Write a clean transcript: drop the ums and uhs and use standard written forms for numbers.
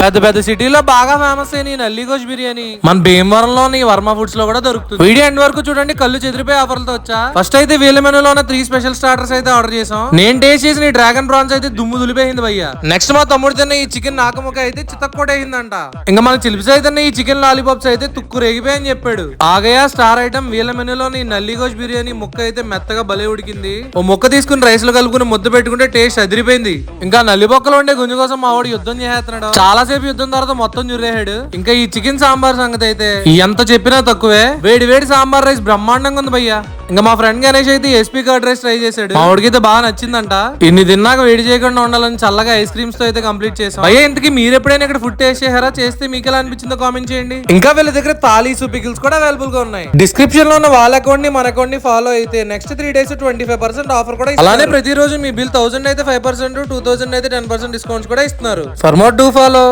పెద్ద పెద్ద సిటీలో బాగా ఫేమస్ అయిన ఈ నల్లిగోష్ బిర్యానీ మన భీమవరంలోని వర్మ ఫుడ్స్ లో కూడా దొరుకుతుంది. వీడియో ఎండ్ వరకు చూడండి, కళ్ళు చెదిరిపోయి ఆఫర్లతో వచ్చా. ఫస్ట్ అయితే వీళ్ళ మెనూలో ఉన్న 3 స్పెషల్ స్టార్టర్స్ అయితే ఆర్డర్ చేసాం. నేను టేస్ట్ చేసిన ఈ డ్రాగన్ ప్రాన్స్ అయితే దుమ్ము దులిపోయింది భయ్య. నెక్స్ట్ మా తమ్ముడు తిన్న ఈ చికెన్ నాకముక అయితే చితక్కోటేసిందంట. ఇంకా మన చిలిపిస్ అయితే ఈ చికెన్ లాలీపాప్స్ అయితే తుక్కు రేగిపోయని చెప్పాడు. ఆగయా స్టార్ ఐటమ్ వీళ్ళ మెనూలోని నల్లిగోష్ బిర్యానీ ముక్క అయితే మెత్తగా భలే ఉడికింది. ఓ ముక్క తీసుకుని రైస్ లో కలుపుకుని ముద్ద పెట్టుకుంటే టేస్ట్ అదిరిపోయింది. ఇంకా నల్లిబొక్కలో ఉండే గుంజు కోసం మా వాడు యుద్ధం చేస్తున్నాడు. చాలా సేపు యుద్ధం తర్వాత మొత్తం జురేహాడు. ఇంకా ఈ చికెన్ సాంబార్ సంగతి అయితే ఎంత చెప్పినా తక్కువే. వేడి వేడి సాంబార్ రైస్ బ్రహ్మాండంగా ఉంది భయ్యా. ఇంకా మా ఫ్రెండ్ గణేష్ అయితే ఎస్పీ కర్డ్ రైస్ ట్రై చేశాడు. మా వాడికైతే బాగా నచ్చిందంట. ఇన్ని తిన్నాక వేడి చేయకుండా ఉండాలని చల్లగా ఐస్ క్రీమ్స్ తో అయితే కంప్లీట్ చేసాం. భయ్యా ఇంతకీ మీరు ఎప్పుడైనా ఇక్కడ ఫుడ్ టేస్ట్ చేశారా? చేస్తే మీకు ఎలా అనిపించిందో కామెంట్ చేయండి. ఇంకా వీళ్ళ దగ్గర థాలీస్ పికిల్స్ కూడా అవైలబుల్ గా ఉన్నాయి. డిస్క్రిప్షన్ లో ఉన్న వాళ్ళ అకౌంట్ ని మన అకౌంట్ ని ఫాలో అయితే నెక్స్ట్ 3 days 25% ఆఫర్ కూడా ఇస్తారు. అలానే ప్రతి రోజు మీ బిల్ 1000 అయితే 5%, 2000 అయితే 10% డిస్కౌంట్స్ కూడా ఇస్తున్నారు. For more do follow.